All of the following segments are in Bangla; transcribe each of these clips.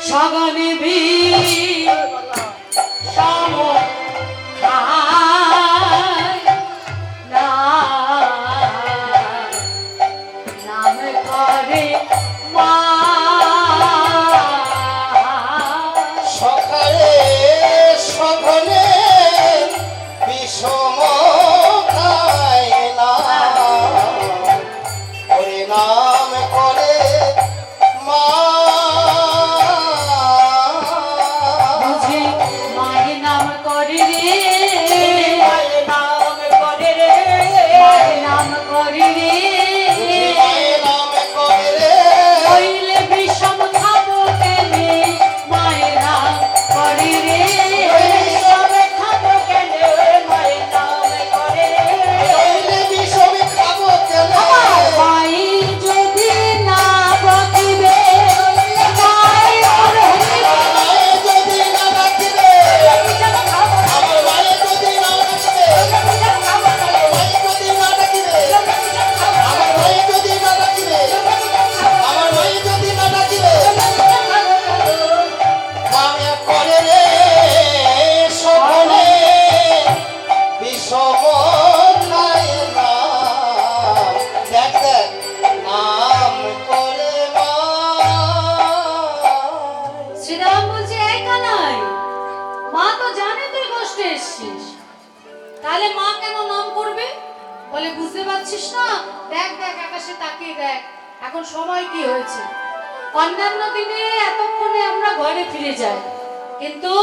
সগনে ভি সম নাম করে মা সকালে সঘনে বিষম খায় না ওরে নাম করে মা বুঝি মায়ের নাম করে রে মায়ের নাম করে রে মায়ের নাম করে রে মায়ের নাম করে রে হইলে বিষম খাবো কেনে মায়ের নাম করে রে বিষম খাবো কেনে মায়ের নাম করে রে হইলে বিষমে খাবো কেন আমার মাই যদি না বকিবে মায়ের মায়ে যদি না ডাকিবে আমার মায়ে যদি না ডাকিবে মায়ে যদি না ডাকিবে আমার মায়ে যদি না ডাকিবে আমার মায়ে যদি না ডাকিবে নামে করে রে সঘনে বিষম খায় না দেখ দেখ নাম করে মা শ্রীরাম বলছে এই কানাই মা তো জানে তুই কষ্টে এসছিস তাহলে মা কেন নাম করবে বলে বুঝতে পারছিস না দেখ দেখ আকাশে তাকিয়ে দেখ এখন সময় কি হয়েছে অন্যান্য দিনে এতক্ষণে আমরা ঘরে ফিরে যাই কিন্তু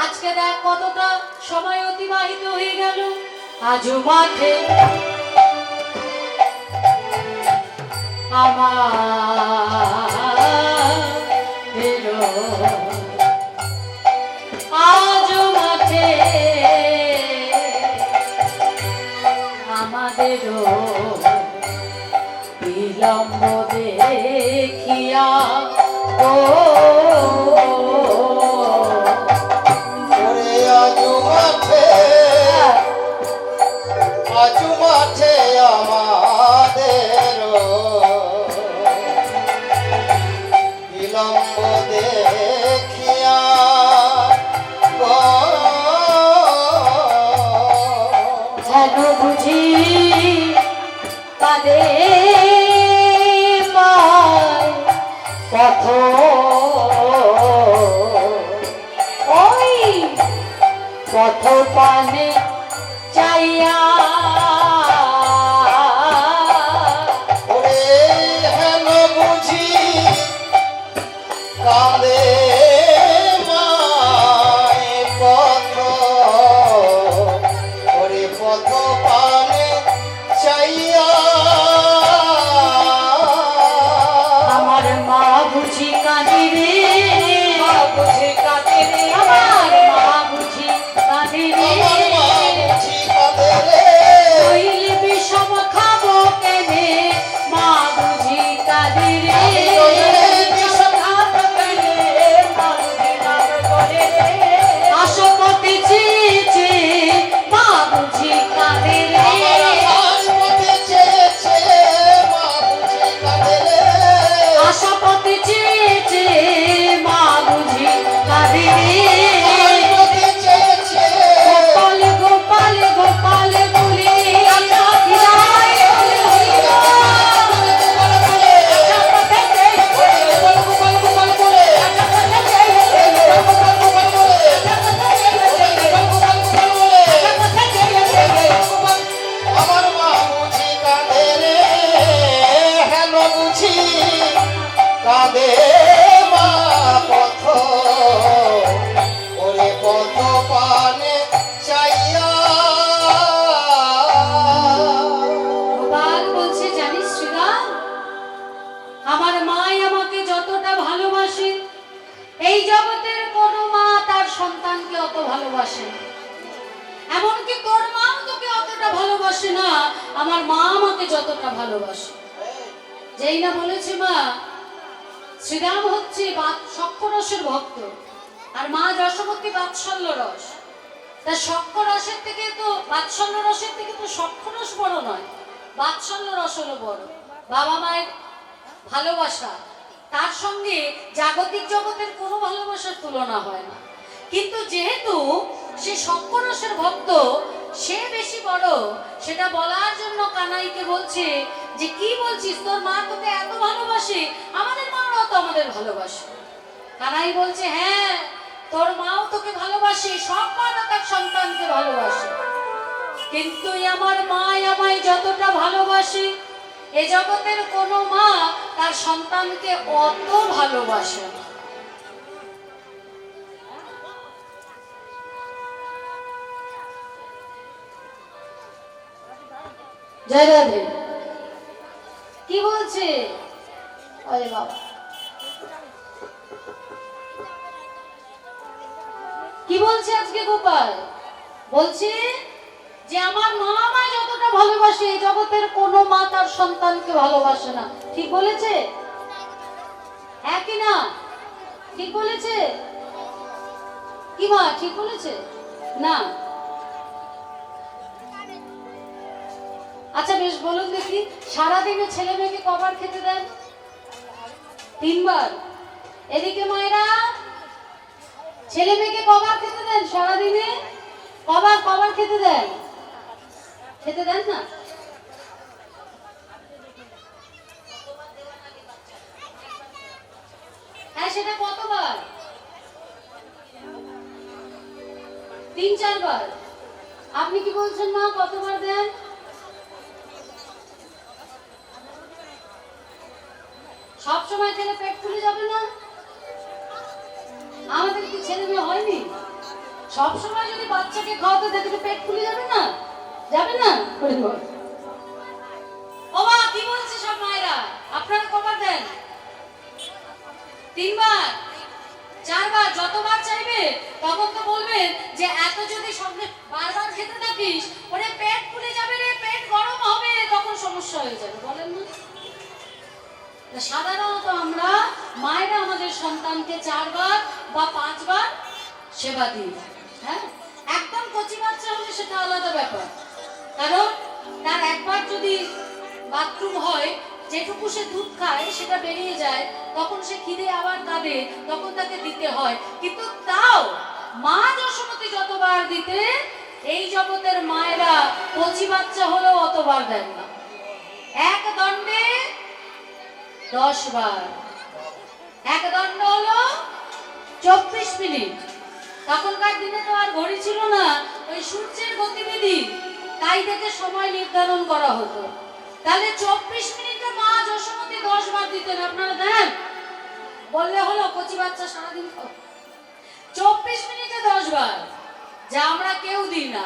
আজকে দেখ কতটা সময় অতিবাহিত হয়ে গেল আজও মাঠে আমার আজও মাঠে আমাদেরও বিলম্ব দেখিয়া ও ওরে আজু মাঠে আমাদের বিলম্ব দেখিয়া যেন বুঝি কাঁদে মায় পথ ওই পথ পানে চাইয়া ওরে হেন বুঝি কাঁদে মায় পথ ওরে পথ পানে চাইয়া আমার মা বুঝি কাঁদে রে মা বুঝি কাঁদে রে আমার মা বুঝি কাঁদে রে আমার মা বুঝি কাঁদে রে হইলে বিষম খাবো কেনে মা বুঝি কাঁদে রে বিষম খাবো কেনে মা বুঝি নাম করে রে আশপতি চেয়েছে মা বুঝি কাঁদে রে আমার পথে চেয়েছে মা বুঝি কাঁদে রে আশপতি চেয়েছে মা বুঝি কাঁদে রে আমার পথে চেয়েছে গোপাল গোপাল গোপাল বলে আমার মা বুঝি কাঁদে রে হেন বুঝি কাঁদে মা পথ ওরে পথ পানে চাইয়া গোপাল বলছে জানিস শ্রীরাম আমার মাই আমাকে যতটা ভালোবাসে এই জগতের কোনো মা তার সন্তানকে অত ভালোবাসে না। এমনকি তোর মাও তোকে অতটা ভালোবাসে না আমার মা আমাকে যতটা ভালোবাসে যেই না বলেছে মা শ্রীরাম হচ্ছে সক্ষরসের ভক্ত আর মা যশোমতী বাৎসল্য রস তা সক্ষরসের থেকে তো বাৎসল্য রসের থেকে তো সক্ষরস বড় নয় বাৎসল্য রস হলো বড় বাবা মায়ের ভালোবাসা তার সঙ্গে সঙ্গে জাগতিক জগতের কোনো ভালোবাসার তুলনা হয় না। কিন্তু যেহেতু সে শঙ্করসের ভক্ত, সে বেশি বড়, সেটা বলার জন্য কানাইকে বলছে যে কি বলছিস, তোর মা তোকে এত ভালোবাসে, আমাদের মাও তো আমাদের ভালোবাসে। কানাই বলছে হ্যাঁ, তোর মাও তোকে ভালোবাসে, সব মা তার সন্তানকে ভালোবাসে, কিন্তু আমার মা আমায় যতটা ভালোবাসে এ জগতের কোনো মা তার সন্তানকে অত ভালোবাসে না। জয় রাধে। কি বলছে? ওরে বাবা, কি বলছে আজকে গোপাল? বলছে যে আমার মা আমায় যতটা ভালোবাসে এই জগতের কোনো মা তার সন্তানকে ভালোবাসে না। ঠিক বলেছে? হ্যাঁ কি না? ঠিক বলেছে কি মা? ঠিক বলেছে না? আচ্ছা বেশ, বলুন দেখি, সারাদিনে ছেলে মেয়েকে কবার খেতে দেন? 3 বার। এদিকে মায়েরা, ছেলে মেয়েকে কবার খেতে দেন সারাদিনে? কবার খেতে দেন? খেতে দেন না? হ্যাঁ, সেটা কতবার? 3-4 বার। আপনি কি বলছেন মা, কতবার দেন? সব সময় খেলে পেট ফুলে যাবে না? আমাদের কি ছেলে মেয়ে হয়নি? সব সময় যদি বাচ্চাকে খাওয়াতে দেখে পেট ফুলে যাবে না? যাবে না? ও মা, কি বলছে সব মায়েরা? আপনারা কবার দেন? 3 বার, 4 বার, যতবার চাইবে তখন তো বলবেন যে এত যদি সঙ্গে বারবার খেতে থাকিস ওরে পেট ফুলে যাবে রে, পেট গরম হবে, তখন সমস্যা হয়ে যাবে, বলেন না? সাধারণত আমরা মায়েরা আমাদের সন্তানকে 4 বার বা 5 বার সেবা দিই। হ্যাঁ, একদম কচি বাচ্চা হলে সেটা আলাদা ব্যাপার, কারণ তার একবার যদি বাথরুম হয়, যেটুকু সে দুধ খায় সেটা বেরিয়ে যায়, তখন সে খিদে আবার কাঁদে, তখন তাকে দিতে হয়। কিন্তু তাও মা যশোমতী যতবার দিতে, এই জগতের মায়েরা কচি বাচ্চা হলেও অতবার দেন না। এক দণ্ডে 10 বার। এক দণ্ড হলো 24 মিনিট। তখনকার দিনে তো আর ঘড়ি ছিল না, ওই সূর্যের গতিবিধি, তাই দেখে সময় নির্ধারণ করা হতো। তাহলে 24 মিনিটে মা যশোমতী 10 বার দিতেন। আপনারা দেন? বললে হলো কচি বাচ্চা সারাদিন 24 মিনিটে 10 বার, যা আমরা কেউ দিই না।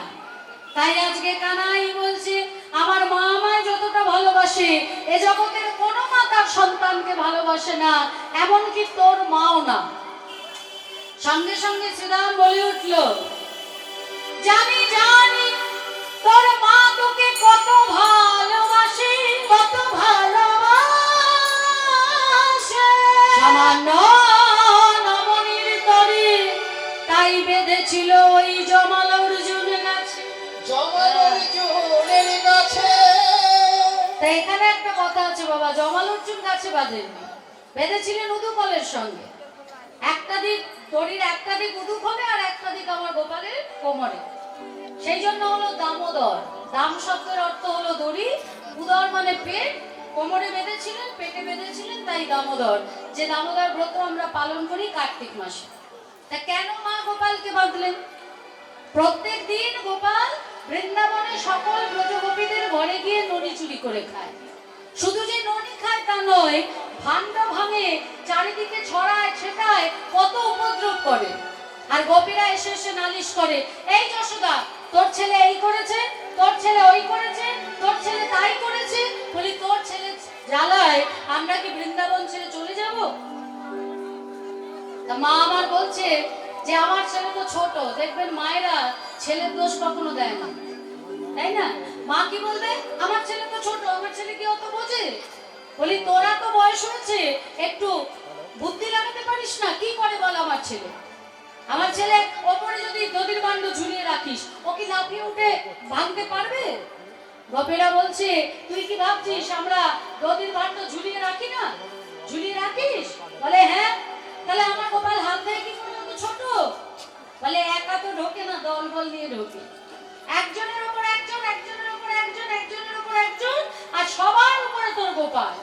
তাই আজকে কানাই বলছে আমার মা আমায় যতটা ভালোবাসে এ জগতের কোনো মা তার সন্তানকে ভালোবাসে না, এমনকি তোর মাও না। সঙ্গে সঙ্গে শ্রীরাম বলে উঠল, জানি জানি তোর মা তোকে কত ভালোবাসে, কত ভালোবাসে। সামান্য নমনীর তরে তাই বেঁধেছিল ওই জমাল অর্জুন গাছে। জমাল অর্জুনের গাছে। তা এখানে একটা কথা আছে বাবা, জমাল অর্জুন গাছে বাঁধেননি, বেঁধেছিলেন উদুকলের সঙ্গে। একটা দিক দড়ির, একটা দিক উদুকলে আর একটা দিক আমার গোপালের কোমরে। সেই জন্য হলো দামোদর। দাম শব্দের অর্থ হলো দড়ি, উদর মানে পেট, কোমরে বেঁধেছিলেন, পেটে বেঁধেছিলেন, তাই দামোদর। যে দামোদর ব্রত আমরা পালন করি কার্তিক মাসে। তা কেন মা গোপালকে বাঁধলেন? প্রত্যেক দিন গোপাল বৃন্দাবনে সকল ব্রজগোপীদের ঘরে গিয়ে ননি চুরি করে খায়। শুধু যে ননি খায় তা নয়, ভাণ্ড ভাঙে, চারিদিকে ছড়ায় ছেটায়, কত উপদ্রব করে। আর গোপীরা এসে এসে নালিশ করে, এই যশোদা তোর ছেলে এই করেছে, তোর ছেলে ওই করেছে, তোর ছেলে তাই করেছে। বলি তোর ছেলে জ্বালায় আমরা কি বৃন্দাবন ছেড়ে চলে যাব? তা মা আমার বলছে যে আমার ছেলে তো ছোট, দেখবেন মায়েরা ছেলের দোষ কখনো দেয় না, তাই না? মা কি বলবে, আমার ছেলে তো ছোট, আমার ছেলে কি অত বোঝে? বলি তোরা তো বয়স হয়েছে, একটু বুদ্ধি লাগাতে পারিস না? কি করে বল আমার ছেলে? আমার ছেলে ওপরে যদি নদীর বান্ড ঝুলিয়ে রাখিস, ও কি লাফিয়ে উঠে ভাঙতে পারবে? গোপীরা বলছে তুই কি ভাবছিস আমরা নদীর বান্ড ঝুলিয়ে রাখি না? ঝুলিয়ে রাখিস? বলে দল নিয়ে ঢোকে, একজনের উপর একজন, একজনের উপর একজন, একজনের উপর একজন, আর সবার উপরে তোর গোপাল।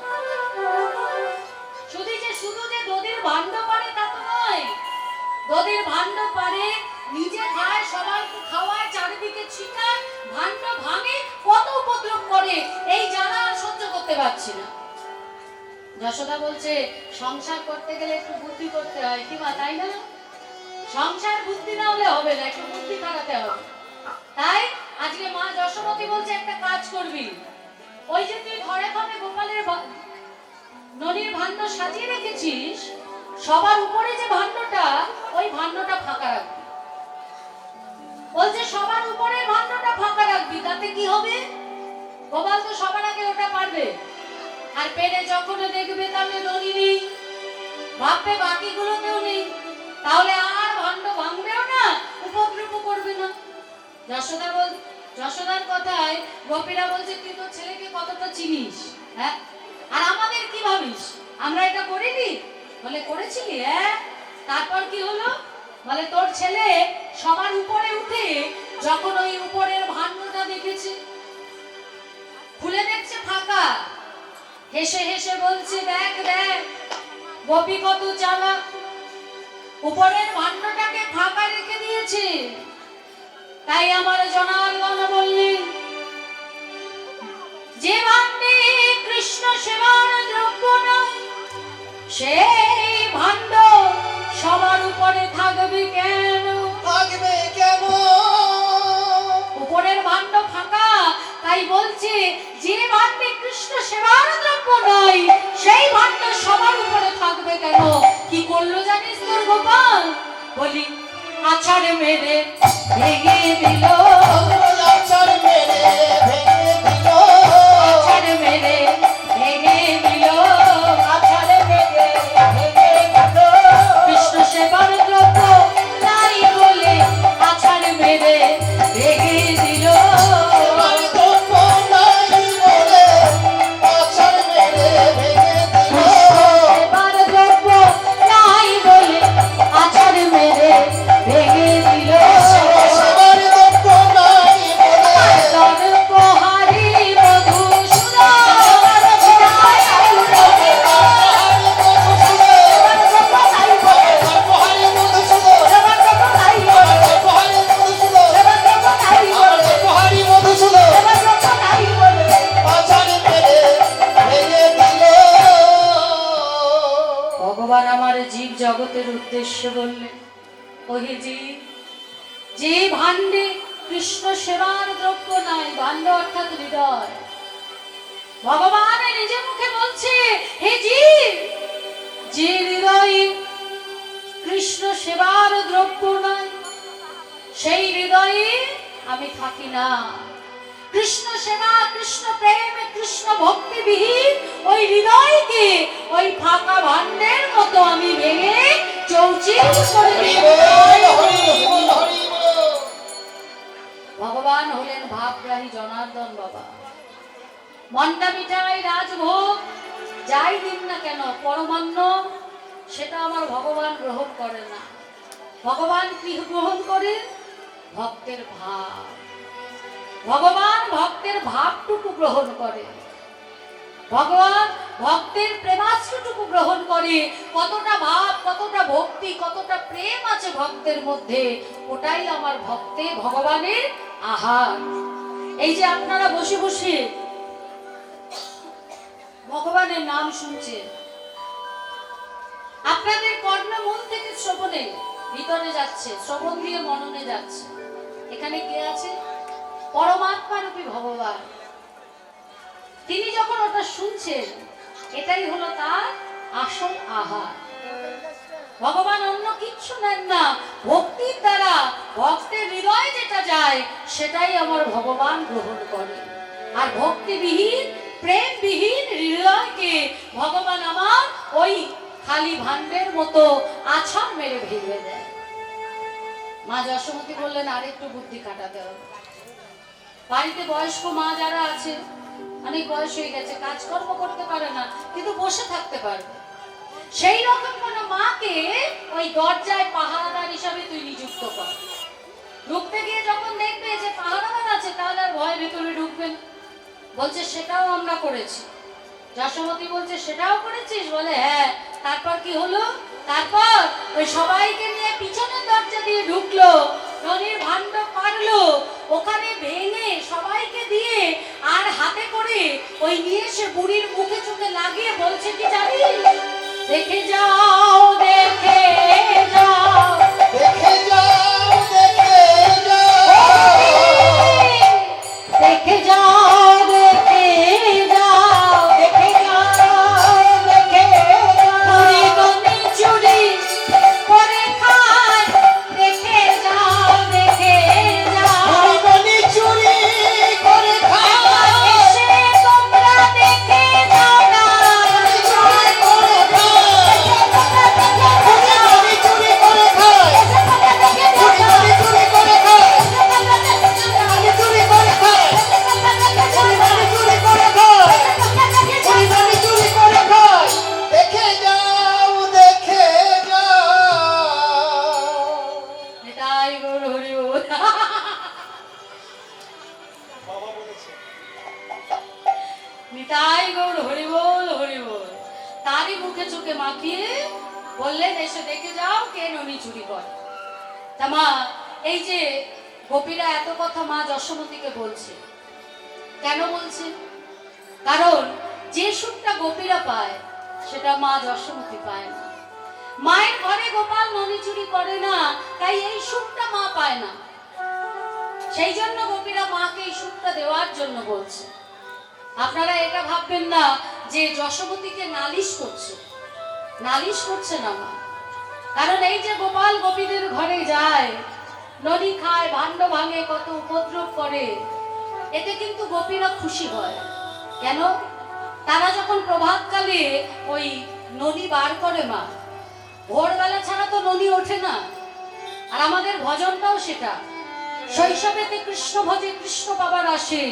শুধু যে দধির ভাণ্ড পারে তা তো নয়, দধির ভাণ্ড পারে, নিজে খায়, সবাইকে খাওয়ায়, চারিদিকে ছিটায়, ভাণ্ড ভাঙে, কত উপদ্রব করে, এই জ্বালা আর সহ্য করতে পারছি না। যশোদা বলছে সংসার করতে গেলে একটু বুদ্ধি করতে হয়, কি মা, তাই না? সংসার বুদ্ধি না হলে হবে না, একটু বুদ্ধি খাটাতে হবে। তাই আজকে মা যশোমতী বলছে একটা কাজ করবি, ওই যে তুই ঘরে ঘরে গোপালের ননির ভাণ্ড সাজিয়ে রেখেছিস, সবার উপরে যে ভাণ্ডটা, ওই ভাণ্ডটা ফাঁকা রাখবি। বলছে সবার উপরে ভাণ্ডটা ফাঁকা রাখবি, তাতে কি হবে? গোপাল তো সবার আগে ওটা পারবে, আর পেরে যখন দেখবে তাহলে ননি নেই, ভাববে বাকিগুলোতেও নেই, তাহলে আর ভাণ্ড ভাঙবেও না, উপদ্রব করবে না। যশোদার কথায় গোপীরা বলছে তুই তোর ছেলেকে কতটা চিনিস, হ্যাঁ, আর আমাদের কি ভাবিস আমরা এটা করিনি? বলে করেছিলি, হ্যাঁ। তারপর কি হলো? বলে তোর ছেলে সবার উপরে উঠে যখন ওই উপরের ভাণ্ডটা দেখেছে, খুলে দেখছে ফাঁকা, হেসে হেসে বলছে দেখ দেখ গোপী কত চালাক, উপরের ভাণ্ডটাকে ফাঁকা রেখে দিয়েছে। তাই আমার জনার্দন বললেন, যে ভাণ্ডে কৃষ্ণ সেবার দ্রব্য নয়, সেই ভাণ্ড সবার উপরে থাকবে কেন? থাকবে কেন? উপরের ভাণ্ড ফাঁকা, তাই বলছে যে ভাণ্ডে কৃষ্ণ সেবার দ্রব্য নয়, সেই ভাণ্ড সবার উপরে থাকবে কেন? কি করলো জানিস তোর গোপাল? বলি আছাড় মেরে ভেঙে দিল, আছাড় মেরে ভেঙে দিল, আছাড় মেরে ভেঙে দিল, আছাড় মেরে ভেঙে দিল। কৃষ্ণ সেবার দ্রব্য নাই বলে আছাড় মেরে ভেঙে দিল, এবার দ্রব্য নাই বলে আছাড় মেরে ভেঙে দিল। সেবার দ্রব্য নাই বলে আছাড় মেরে ভেঙে দিল। সবার দ্রব্য নাই বলে দর্পহারি মধুসূদন, পহাড়ি মধুসূদন, পহাড়ি মধুসূদন আছাড় মেরে ভেঙে দিল। ভগবান আমার জীব জগতের উদ্দেশ্য বললেন, ওহে জীব, যে ভাণ্ডে কৃষ্ণ সেবার দ্রব্য নাই, ভাণ্ড অর্থাৎ হৃদয়, ভগবান নিজে মুখে বলছে, হে জীব, যে হৃদয়ে কৃষ্ণ সেবার দ্রব্য নাই, সেই হৃদয়ে আমি থাকি না। কৃষ্ণ সেবা, কৃষ্ণ প্রেম, কৃষ্ণ ভক্তিবিহীন ওই হৃদয়কে ওই ফাঁকা ভাণ্ডের মতো আমি ভেঙে চৌচির করে হরি দেব। বল, হরি বল, হরি বল। ভগবান হলেন ভাবগ্রাহী জনার্দন বাবা। মন্ডা মিঠাই, রাজভোগ যাই দিন না কেন, পরমান্ন সেটা আমার ভগবান গ্রহণ করে না। ভগবান কি গ্রহণ করে? ভক্তের ভাব। ভগবান ভক্তের ভাবটুকু গ্রহণ করে, ভগবান ভক্তের প্রেমাশ্রুটুকু গ্রহণ করে। কতটা ভাব, কতটা ভক্তি, কতটা প্রেম আছে ভক্তের মধ্যে, ওটাই আমার ভক্তে ভগবানের আহার। এই যে আপনারা বসে বসে ভগবানের নাম শুনছেন, আপনাদের কর্ণ মন থেকে শ্রবণে ভিতরে যাচ্ছে, শ্রবণ দিয়ে মননে যাচ্ছে। এখানে কে আছে? পরমাত্মা রূপী ভগবান। তিনি যখন ওটা শুনছেন, এটাই হলো তার আসল আহার। ভগবান অন্য কিচ্ছু নেন না, ভক্তির দ্বারা ভক্তের হৃদয়ে যেটা যায় সেটাই আমার ভগবান গ্রহণ করে। আর ভক্তিবিহীন, প্রেমবিহীন হৃদয়কে ভগবান আমার ওই খালি ভাণ্ডের মতো আছাড় মেরে ভেঙে দেয়। মা যশোমতী বললেন আর একটু বুদ্ধি কাটাতে হবে। বাড়িতে বয়স্ক মা যারা আছে, অনেক বয়স হয়ে গেছে, কাজকর্ম করতে পারে না, কিন্তু বসে থাকতে পারবে, সেই রকম কোন মাকে ওই দরজায় পাহারাদার হিসাবে তুই নিযুক্ত কর। ঢুকতে গিয়ে যখন দেখবে যে পাহারাদার আছে তাহলে আর ভয় ভেতরে ঢুকবে না। বলছে সেটাও আমরা করেছি। যশোমতি বলছে সেটাও করেছিস? বলে হ্যাঁ। তারপর কি হলো? তারপর ওই সবাইকে নিয়ে পিছনের দরজা দিয়ে ঢুকলো, নদীর ভাণ্ড পারলো, ওখানে ভেঙে সবাইকে দিয়ে আর হাতে করে ওই নিয়ে এসে বুড়ির মুখে চোখে লাগিয়ে বলছে কি জানিস, দেখে যাও দেখে যাও দেখে যাও দেখে যাও দেখে যাও দেখে যাও দেখে যাও দেখে চুরি গনি চুরি করে খায়, দেখে যাও দেখে যাও চুরি চুরি করে খায় এসে তোমরা দেখে যাও না চুরি করে খায় চুরি করে খায় চুরি করে খায় চুরি করে খায় চুরি করে খায় চুরি করে খায় দেখে যাও দেখে যাও এটাই গৌর হরি বল। নিতাই গৌর হরি বল হরি বল। তারই মুখে চোখে মাখিয়ে বললেন এসে দেখে যাও কে ননি চুরি করে। তা মা, এই যে গোপীরা এত কথা মা যশোমতীকে বলছে, কেন বলছে? কারণ যে সুখটা গোপীরা পায় সেটা মা যশোমতী পায় না। মায়ের ঘরে গোপাল ননি চুরি করে না, তাই এই সুখটা মা পায় না। সেই জন্য গোপীরা মাকে এই সুখটা দেওয়ার জন্য বলছে। আপনারা এটা ভাববেন না যে যশোমতীকে নালিশ করছে, নালিশ করছে না মা। কারণ এই যে গোপাল গোপীদের ঘরে যায়, নদী খায়, ভাণ্ড ভাঙে, কত উপদ্রব করে, এতে কিন্তু গোপীরা খুশি হয়। কেন? তারা যখন প্রভাতকালে ওই নদী বার করে মা, ভোরবেলা ছাড়া তো নদী ওঠে না। আর আমাদের ভজনটাও সেটা, শৈশবেতে কৃষ্ণ ভজে কৃষ্ণ পাবার আসে,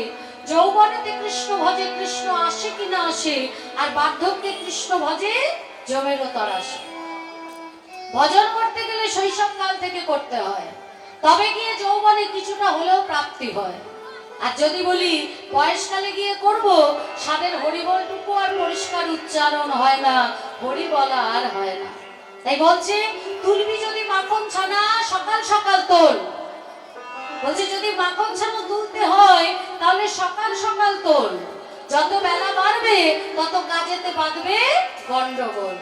যৌবনেতে কৃষ্ণ ভজে কৃষ্ণ আসে কিনা আসে, আর বার্ধক্যে কৃষ্ণ ভজে জমেরও তর আসে। ভজন করতে গেলে শৈশবকাল থেকে করতে হয়, তবে গিয়ে যৌবনে কিছুটা হলেও প্রাপ্তি হয়। আর যদি বলি বয়সকালে গিয়ে করব, সাদের হরিবলটুকু আর পরিষ্কার উচ্চারণ হয় না, হরি বলা আর হয় না। তাই বলছে তুলবি যদি মাখন ছানা সকাল সকাল তোল। বলছে যদি মাখন ছানা তুলতে হয় তাহলে সকাল সকাল তোল। যত বেলা বাড়বে তত কাজেতে বাঁধবে গন্ডগোল।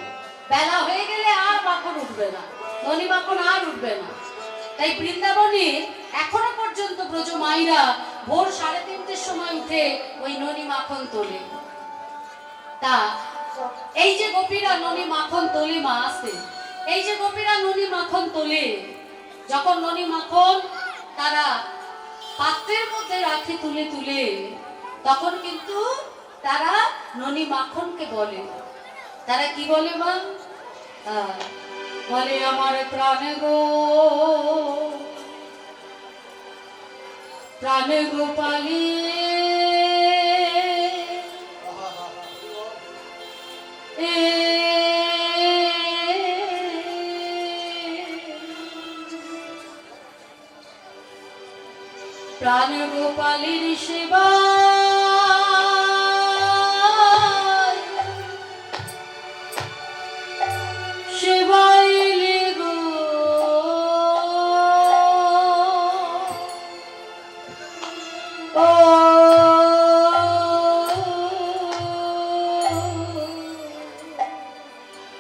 বেলা হয়ে গেলে আর মাখন উঠবে না, ননি মাখন আর উঠবে না। তাই বৃন্দাবনে এখনো পর্যন্ত ব্রজ মাইরা ভোর 3:30-র সময় উঠে ওই ননি মাখন তোলে। তা এই যে গোপীরা ননি মাখন তোলে মা আসে, এই যে গোপীরা ননি মাখন তোলে, যখন ননি মাখন তারা পাত্রের মধ্যে রাখে তুলে তুলে, তখন কিন্তু তারা ননি মাখনকে বলে। তারা কি বলে মা? বলে আমার প্রাণ গো প্রাণ গোপালী, প্রাণ গোপালীর সেবা সেবাইলে গো ও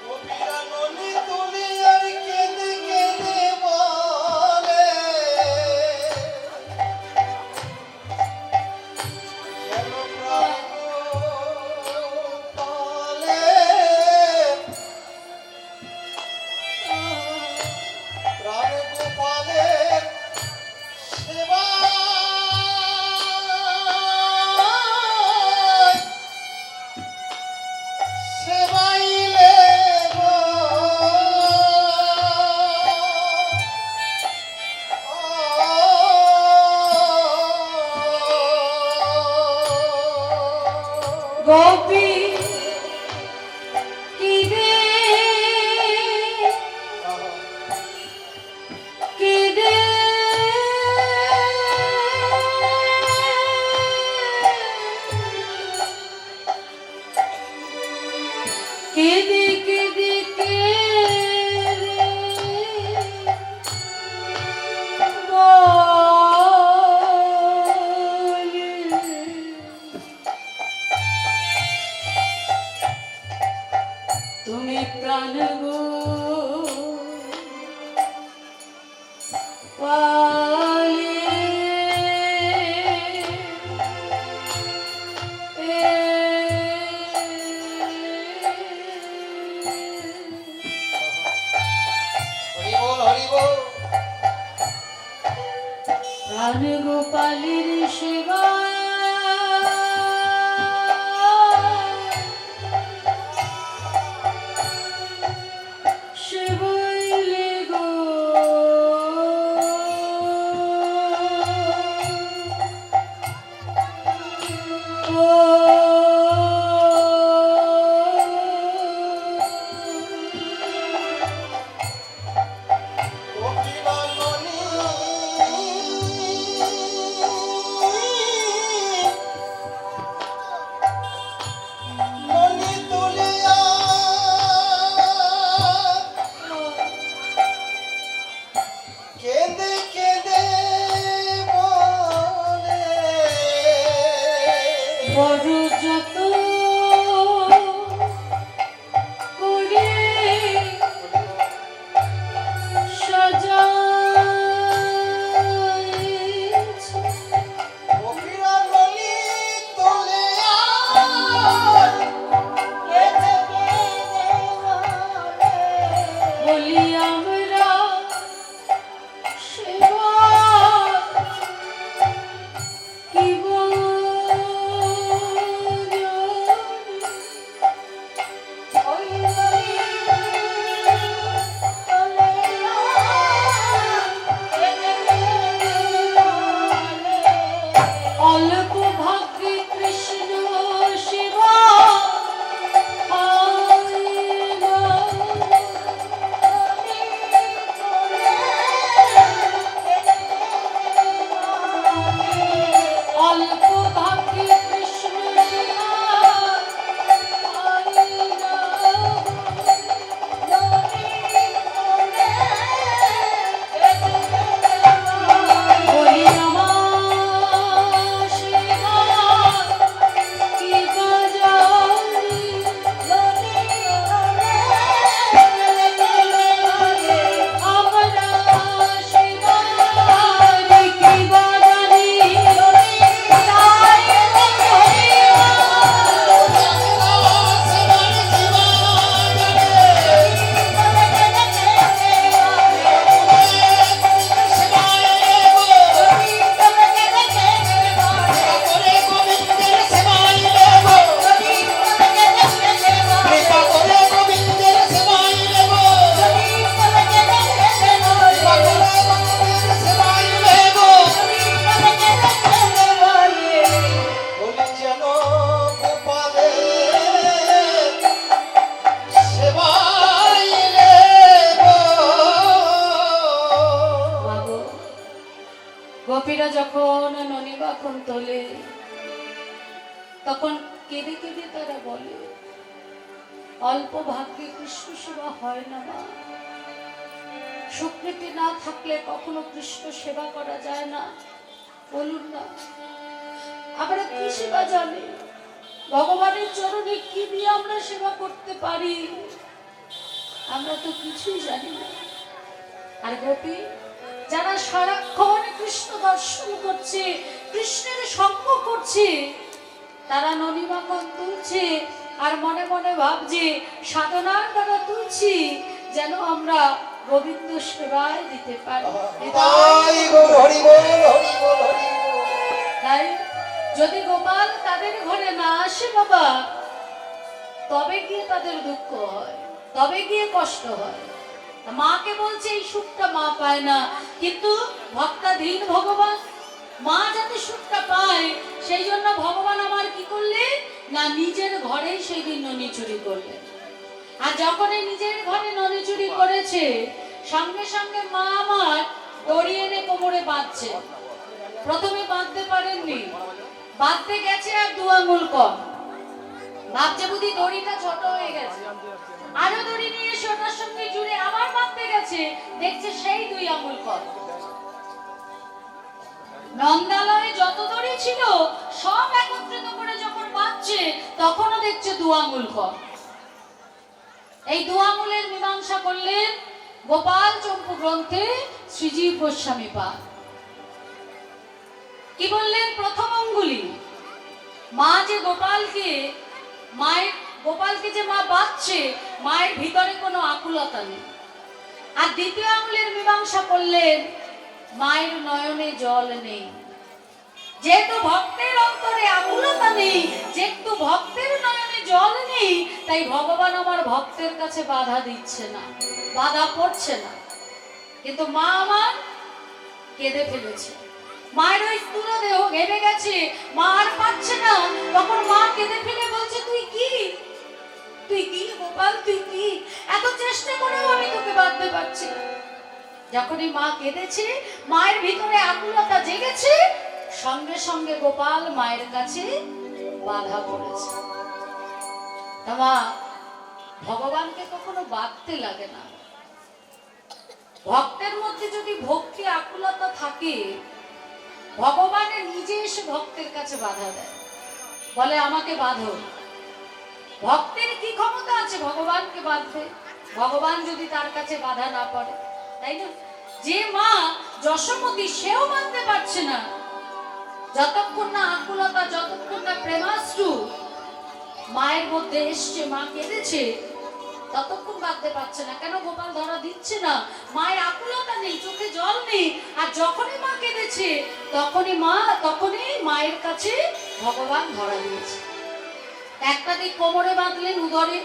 গোপীরা ননি তুলি আর কেঁদে কেঁদে বলে গো পালে হরি বল হরি বল। প্রাণ গোপালের সেবা সেবাইলে গো গোপীনামণি মণি তুলিয়া কেঁদে কেঁদে বলে বড় যত করে সাজাইছে গোপীনামণি তুলিয়া কেঁদে কেঁদে বলে বলি আমরা সেবা কি অল্প ভাগ্যে কৃষ্ণ সেবা হয় না। অল্প ভাগ্যে কৃষ্ণ সেবা হয় না। বলি আমার সেবা কি বাজারি আমরা সেবা কি বাজারি তাই মাগো, গোপীরা যখন ননিবাখন তোলে তখন কেঁদে কেঁদে তারা বলে অল্প ভাগ্যে কৃষ্ণ সেবা হয় না মা। সুকৃতি না থাকলে কখনো কৃষ্ণ সেবা করা যায় না। বলুন না আমরা কি সেবা জানি? ভগবানের চরণে কি দিয়ে আমরা সেবা করতে পারি? আমরা তো কিছুই জানি না। আর গোপী যারা সারাক্ষণ কৃষ্ণ দর্শন করছে, কৃষ্ণের সঙ্গ করছে, তারা ননিমাখন তুলছে আর মনে মনে ভাবছে সাধনার দ্বারা তুলছি যেন আমরা গোবিন্দ সেবায় দিতে পারি। তাই যদি গোপাল তাদের ঘরে না আসে বাবা, তবে গিয়ে তাদের দুঃখ হয়, তবে গিয়ে কষ্ট হয়। মাকে বলছে এই সুখটা মা পায় না, কিন্তু ভক্তাধীন ভগবান মা যাতে সুখটা পায় সেই জন্য ভগবান আমার কি করলেন না নিজের ঘরে সেই দিন ননি চুরি করলেন। আর যখন নিজের ঘরে ননি চুরি করেছে সঙ্গে সঙ্গে মা আমার দড়ি এনে কোমরে বাঁধছে। প্রথমে বাঁধতে পারেননি, বাঁধতে গেছে আর 2 আঙ্গুল কম, ভাবছে বুঝি দড়িটা ছোট হয়ে গেছে, আরো দড়ি নিয়ে সোনার সঙ্গে জুড়ে আবার বাঁধতে গেছে, দেখছে সেই 2 আঙ্গুল কম। নন্দালয়ে যত দড়ি ছিল সব একত্রিত করে যখন বাঁধছে তখনও দেখছে 2 আঙ্গুল কম। এই দু আঙুলের মীমাংসা করলেন গোপাল চম্পু গ্রন্থে শ্রীজীব গোস্বামী পাদ। কি বললেন? প্রথম অঙ্গুলি, মা যে গোপালকে যে মা বাঁচছে, মায়ের ভিতরে কোনো আকুলতা নেই। আর দ্বিতীয় আঙুলের মীমাংসা করলেন মায়ের নয়নে জল নেই। যেহেতু ভক্তের অন্তরে আকুলতা নেই, যেহেতু ভক্তের নয়নে জল নেই, তাই ভগবান আমার ভক্তের কাছে বাধা দিচ্ছে না, বাধা পড়ছে না। কিন্তু মা আমার কেঁদে ফেলেছে, মায়ের ওই স্থূল দেহ ঘেমে গেছে, মা আর পাচ্ছে না। তখন মা কেঁদে ফেলে বলছে, তুই কি গোপাল, তুই কি? এত চেষ্টা করেও আমি তোকে বাঁধতে পারছি না। যখনই মা কেঁদেছে, মায়ের ভিতরে আকুলতা জেগেছে, সঙ্গে সঙ্গে গোপাল মায়ের কাছে বাধা পড়েছে। মা, ভগবানকে কখনো বাঁধতে লাগে না। ভক্তের মধ্যে যদি ভক্তি আকুলতা থাকে, ভগবানের নিজে এসে ভক্তের কাছে বাধা দেয়, বলে আমাকে বাঁধো। ভক্তের কি ক্ষমতা আছে ভগবানকে বাঁধবে, ভগবান যদি তার কাছে বাধা না পড়ে? তাই না? যে মা যশোমতী, সেও মানতে পারছে না। যতক্ষণ না আকুলতা, যতক্ষণ না প্রেমাশ্রু মায়ের মধ্যে এসছে, মা কেঁদেছে, ততক্ষণ বাঁধতে পারছে না। কেন? গোপাল ধরা দিচ্ছে না। মায়ের আকুলতা নেই, চোখে জল নেই। আর যখনই মা কেঁদেছে, তখনই মায়ের কাছে ভগবান ধরা দিয়েছে। একটা দিক কোমরে বাঁধলেন, উদরে,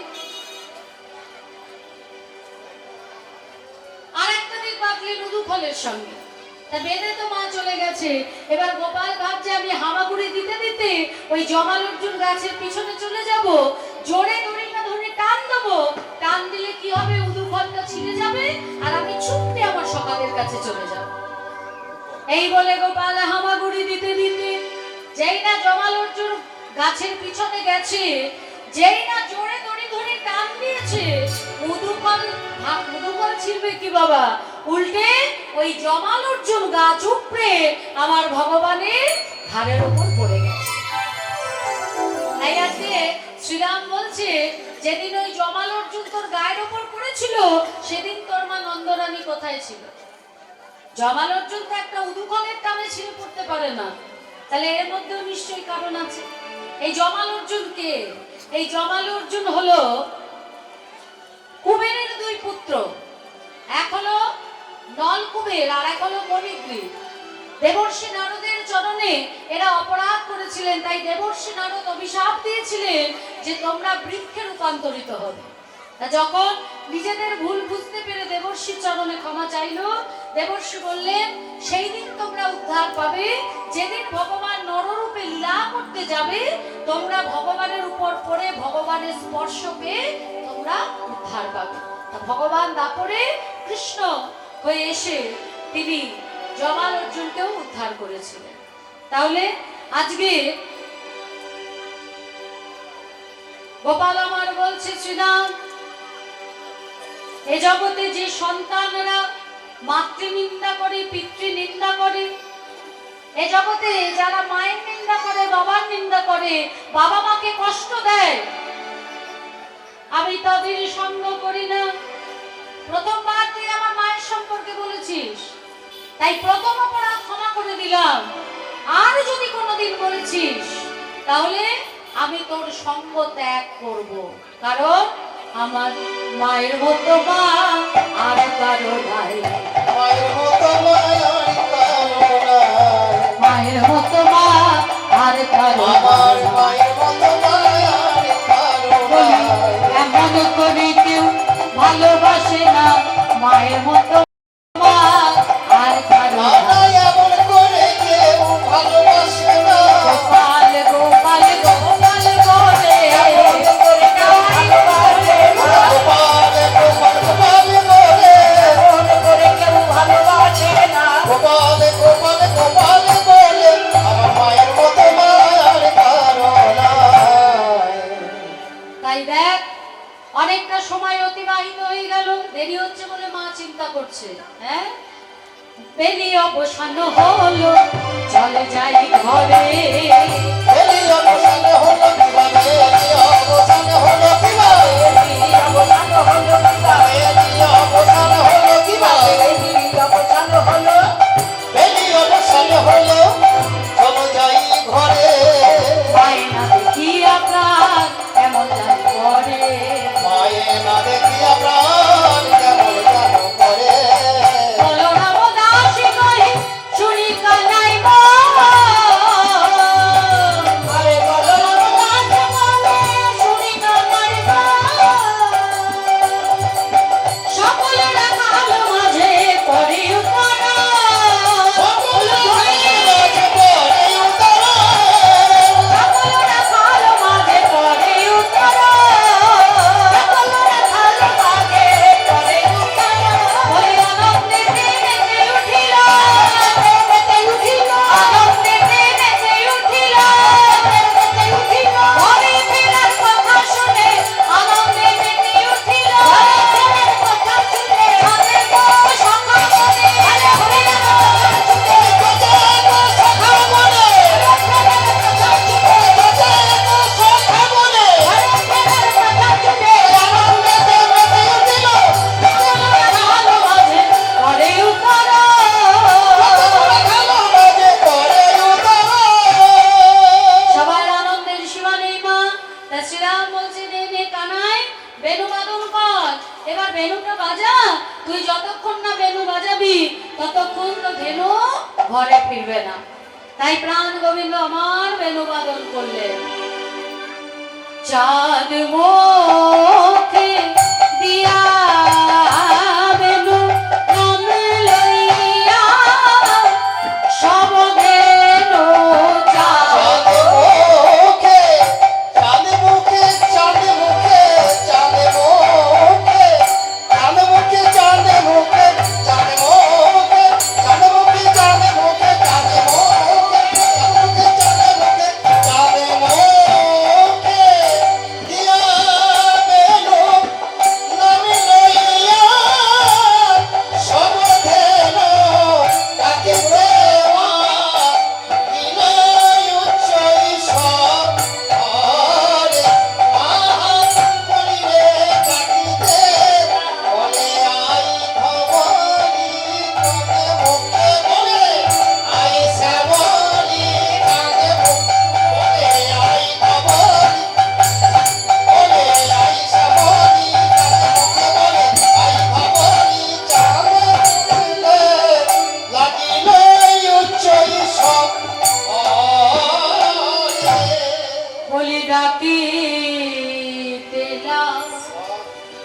আর একটা দিক বাঁধলেন উদুফলের সঙ্গে। তা বেঁধে তো মা চলে গেছে। এবার গোপাল ভাবছে আমি হামাগুড়ি দিতে দিতে ওই জমাল অর্জুন গাছের পিছনে চলে যাব, জোরে দড়িটা ধরে টান দেবো। টান দিলে কি হবে? উদুফলটা ছিঁড়ে যাবে, আর আমি ছুটতে আমার সকালের কাছে চলে যাব। এই বলে গোপাল হামাগুড়ি দিতে দিতে যেই না জমাল অর্জুন গাছের পিছনে গেছে, যেই না জোরে দড়ি ধরে টান দিয়েছে, উদুফল ছিঁড়বে কি বাবা, উল্টে ওই জমাল অর্জুন গাছ উপড়ে আমার ভগবানের ঘাড়ের উপর পড়ে গেছে। তাই আজকে শ্রীরাম বলছে, যেদিন ওই জমাল অর্জুন তোর গায়ের উপর পড়েছিল, সেদিন তোর মা নন্দরানী কোথায় ছিল? জমাল অর্জুন তো একটা উদুফলের টানে ছিঁড়ে পড়তে পারে না, তাহলে এর মধ্যেও নিশ্চয়ই কারণ আছে। এই জমাল অর্জুন কে? এই জমাল অর্জুন হলো কুবেরের দুই পুত্র। এক হলো নলকুবের, আর এক হলো মণিগ্রীব। দেবর্ষি নারদের চরণে এরা অপরাধ করেছিলেন, তাই দেবর্ষি নারদ অভিশাপ দিয়েছিলেন যে তোমরা বৃক্ষে রূপান্তরিত হবে। যখন নিজেদের ভুল বুঝতে পেরে দেবর্ষির চরণে ক্ষমা চাইলো, দেবর্ষি বললেন সেই দিন তোমরা উদ্ধার পাবে, যেদিন ভগবান নররূপে লীলা করতে যাবে, তোমরা ভগবানের উপর পড়ে ভগবানের স্পর্শ পেয়ে তোমরা উদ্ধার পাবে। ভগবান দাপরে কৃষ্ণ হয়ে এসে তিনি জমাল অর্জুনকেও উদ্ধার করেছিলেন। তাহলে আজকে গোপাল আমার বলছে, শ্রীরাম, এ জগতে যে সন্তানরা মাতৃ নিন্দা করে, পিতৃ নিন্দা করে, এ জগতে যারা মায়ের নিন্দা করে, বাবার নিন্দা করে, বাবা মাকে কষ্ট দেয়, আমি তাদের সঙ্গ করি না। প্রথমবার তুই আমার মায়ের সম্পর্কে বলেছিস, তাই প্রথম অপরাধ ক্ষমা করে দিলাম। আর যদি কোনোদিন বলেছিস, তাহলে আমি তোর সঙ্গ ত্যাগ করব। কারণ আমার মায়ের মতো মা আর কারো নাই, মায়ের মতো মা আর কারো নাই, মায়ের মতো মা আর কারো আমার মায়ের মতো মা আর কারো নাই। এমন করে কেউ ভালোবাসে না মায়ের মতো মা আর কারো নাই। এমন করে কেউ ভালোবাসে না। গোপাল গোপাল গোপাল বলে ভালোবাসে না, গোপাল গোপাল গোপাল বলে, এমন করে কেউ ভালোবাসে না। গোপাল গোপাল গোপাল বলে, আমার মায়ের মতো মা আর কারো নাই। তাই দেখ, অনেকটা সময় অতিবাহিত হয়ে গেল, দেরি হচ্ছে বলে মা চিন্তা করছে। হ্যাঁ, বেরিয়ে অবসান হলো, চলে যাই ঘরে। এলি অবসান হলো কিভাবে, এলি অবসান হলো কিভাবে, বেরিয়ে অবসান হলো, বাজাবি ততক্ষণ তো ধেনু ঘরে ফিরবে না। তাই প্রাণ গোবিন্দ আমার বেনু বাদন করলেন। চাঁদ মুখে দিয়া বেনু নাম লইয়া সব ধেনু চাঁদ মুখে, চাঁদ মুখে, চাঁদ মুখে, চাঁদ মুখে, চাঁদ মুখে, চাঁদ মুখে, চাঁদ মুখে, চাঁদ মুখে, চাঁদ মুখে, চাঁদ মুখে, চাঁদ মুখে, চাঁদ মুখে দিয়া বেনু নাম লইয়া সব ধেনু ডাকিতে মা বিনয় উচ্চই সব হরে মহান করিলে ডাকিতে বলে আই ভবনি কাঁদে মুখে বলে আই শ্যামলি কাঁদে মুখে বলে আই ভবনি বলে আই শ্যামলি কাঁদে মুখে বলে আই ভবনি চাঁদে উঠলে লাগিলে উচ্চই সব হরে বলি ডাকিতে লাগিলো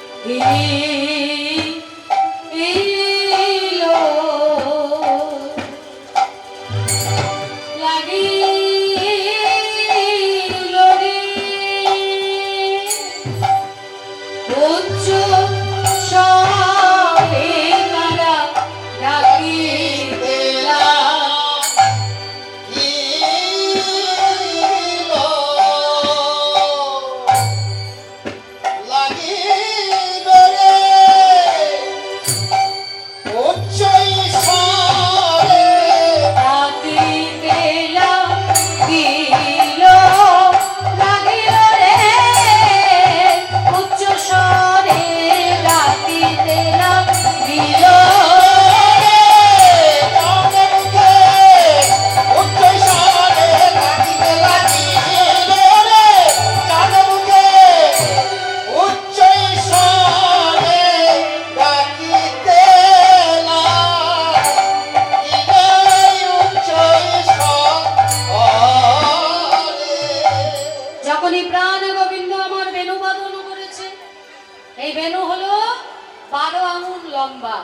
লাগিলো রে উচ্চ স্বরে তারা ডাকিতে ডাকিতে লাগিলো লাগিলো রে উচ্চ স্বরে ডাকিতে লাগিলো যখনই প্রাণ গোবিন্দ আমার বেনু বাদন করেছে। এই বেনু হলো 12 আঙুল লম্বা।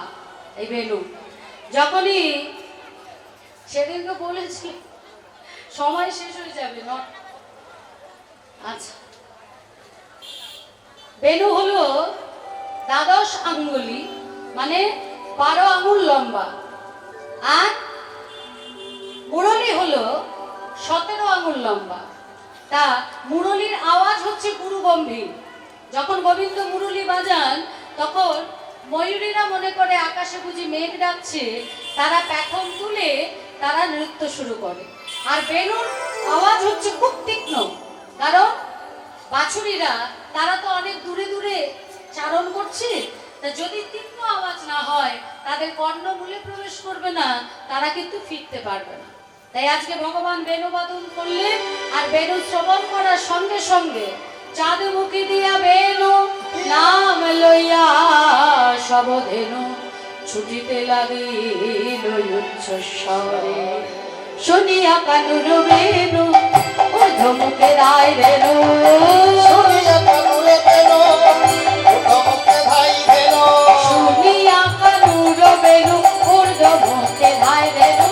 এই বেনু যখনই সেদিনকে বলেছি সময় শেষ হয়ে যাবে নট। আচ্ছা, বেনু হলো 12 আঙ্গুলি মানে 12 আঙুল লম্বা, আর মুরলি হলো 17 আঙুল লম্বা। তা মুরলির আওয়াজ হচ্ছে গুরু গম্ভীর। যখন গোবিন্দ মুরলি বাজান তখন ময়ূরীরা মনে করে আকাশে বুঝি মেঘ ডাকছে, তারা পেখম তুলে তারা নৃত্য শুরু করে। আর বেনুর আওয়াজ হচ্ছে খুব তীক্ষ্ণ, কারণ বাছুরিরা তারা তো অনেক দূরে দূরে চারণ করছে, তা যদি তীক্ষ্ণ আওয়াজ না হয় তাদের কর্ণমূলে প্রবেশ করবে না, তারা কিন্তু ফিরতে পারবে না। তাই আজকে ভগবান বেনু বাদন করলেন, আর বেনু শ্রবণ করার সঙ্গে সঙ্গে চাঁদ মুখে দিয়া বেনু নাম লইয়া সব ধেনু ছুটিতে লাগিল উচ্চ স্বরে। শুনিয়া কানুর বেনু ঊর্ধ্ব মুখে রায় রেনু, শুনিয়া কানুরে বেনু ঊর্ধ্ব মুখে ধাই ধেনু, শুনিয়া কানুর বেনু ঊর্ধ্ব মুখে রায় রেনু,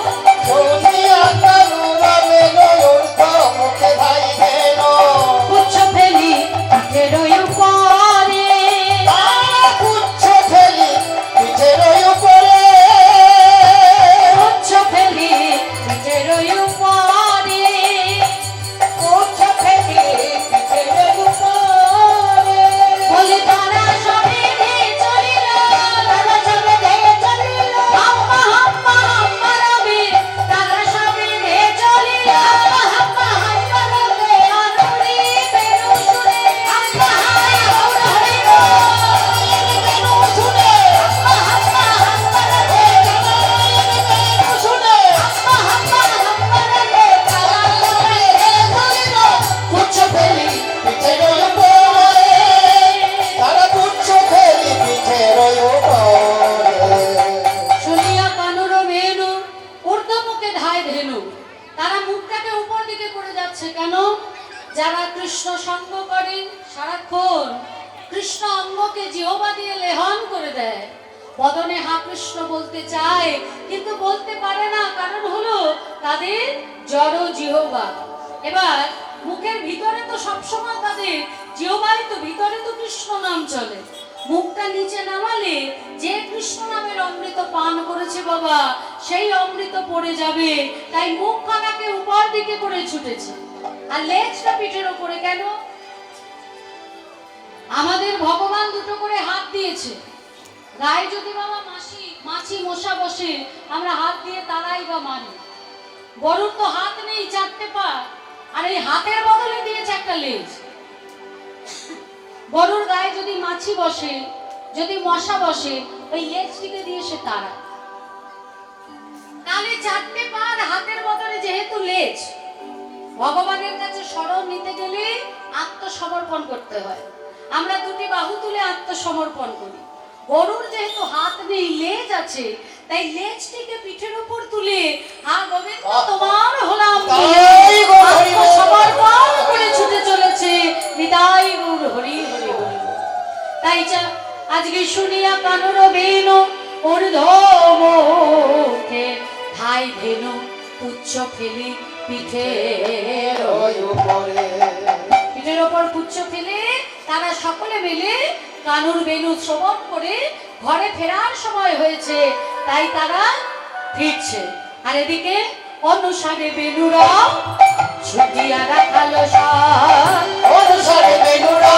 শুনিয়া কানুরে বেনু ঊর্ধ্ব মুখে ধাই ধেনু, পুচ্ছ ফেলি পিঠের উপরে, পুচ্ছ ফেলি পিঠের উপরে, পুচ্ছ ফেলি পিঠের উপরে, পুচ্ছ ফেলি পিঠের বদনে হা কৃষ্ণ বলতে চায় কিন্তু বলতে পারে না, কারণ হলো তাদের জড় জিহ্বা। এবার মুখের ভিতরে তো সবসময় তাদের জিহ্বায় তো ভিতরে তো কৃষ্ণ নাম চলে, মুখটা নিচে নামালে যে কৃষ্ণ নামের অমৃত পান করেছে বাবা সেই অমৃত পড়ে যাবে, তাই মুখ খানাকে উপর দিকে করে ছুটেছে আর লেজটা পিঠের উপরে। কেন? আমাদের ভগবান দুটো করে হাত দিয়েছে, গায়ে যদি বাবা মাছি মশা বসে আমরা হাত দিয়ে তারাই বা মানি। গরুর তো হাত নেই, চারটে পা, আর এই হাতের বদলে দিয়েছে একটা লেজ। গরুর গায়ে যদি মাছি বসে, যদি মশা বসে, ওই লেজটিকে দিয়ে সে তারা। তাহলে চারটে পা আর হাতের বদলে যেহেতু লেজ, ভগবানের কাছে শরণ নিতে গেলে আত্মসমর্পণ করতে হয়। আমরা দুটি বাহু তুলে আত্মসমর্পণ করি। গরুর যেহেতু হাত নেই, লেজ আছে, তাই লেজটিকে পিঠের উপর তুলে গোবিন্দ তোমার হলাম আত্মসমর্পণ করে ছুটে চলেছে নিতাই গৌর হরি হরি হরি। তাই আজকে শুনিয়া কানুর বেনু ঊর্ধ্বমুখে ধাই ধেনু পুচ্ছ ফেলি পিঠের ওপর পুচ্ছ ফেলে তারা সকলে মিলে কানুর বেনু শ্রবণ করে ঘরে ফেরার সময় হয়েছে, তাই তারা ফিরছে। আর এদিকে অনুসারে বেনুরা ছুটিয়া রাখালো সব, অনুসারে বেনুরা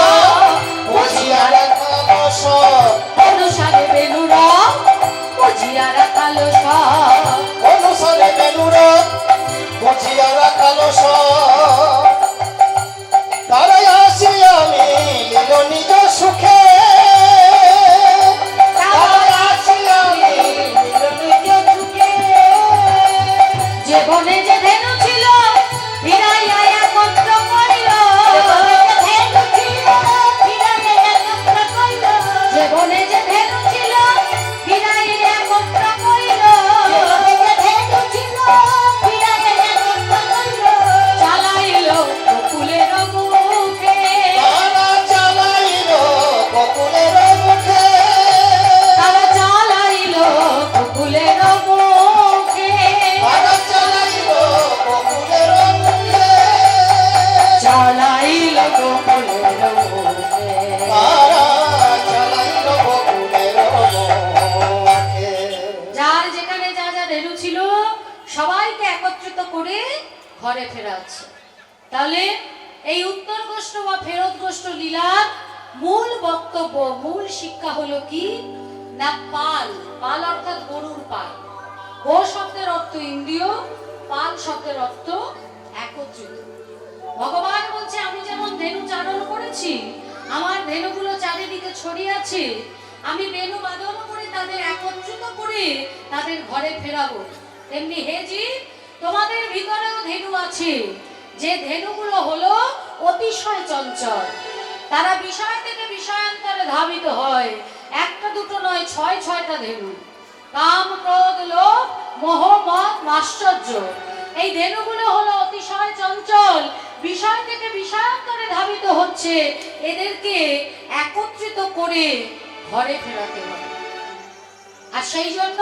বুঝিয়া রাখালো সব, অনুসারে বেনুরা বুঝিয়া রাখালো সব, অনুসারে বেনুরা বুঝিয়া রাখালো সব। তারাই আসিয়া মিলিল নিজ সুখে, তারাই আসিয়া মিলিল নিজ সুখে। যে বনে যে ধেনু ছিল ফিরাইয়া একত্র করিল, যে বনে যে ধেনু ছিল ফিরাইয়া একত্র করিল, চালাইল বকুলের মুখে, তারা চালাইল বকুলের মুখে, তারা চালাইল বকুলের মুখে, তারা চালাইল বকুলের মুখে, চালাইল বকুলের মুখে। তারা চালাইল বকুলের মুখে। যার যেখানে যা যা ধেনু ছিল সবাইকে একত্রিত করে ঘরে ফেরাচ্ছে। তাহলে এই উত্তর গোষ্ঠ বা ফেরত গোষ্ঠ লীলার মূল বক্তব্য, মূল শিক্ষা হলো কি না, পাল, পাল অর্থাৎ গরুর পাল। গো শব্দের অর্থ ইন্দ্রিয়, পাল শব্দের অর্থ একত্রিত। ভগবান বলছে আমি যেমন ধেনু চারণ করেছি, আমার ধেনুগুলো চারিদিকে ছড়িয়ে আছে, আমি বেনু বাদন করে তাদের একত্রিত করে তাদের ঘরে ফেরাবো। তেমনি হে জি, তোমাদের ভিতরেও ধেনু আছে, যে ধেনুগুলো হলো অতিশয় চঞ্চল, তারা বিষয় থেকে বিষয়ান্তরে ধাবিত হয়। একটা দুটো নয়, ছয় ছয়টা ধেনু। কাম ক্রোধ লোভ মোহ মদ মাশ্চর্য, এই ধেনুগুলো হলো অতিশয় চঞ্চল, বিষয় থেকে বিষয়ান্তরে ধাবিত হচ্ছে। এদেরকে একত্রিত করে ঘরে ফেরাতে হবে। আর সেই জন্য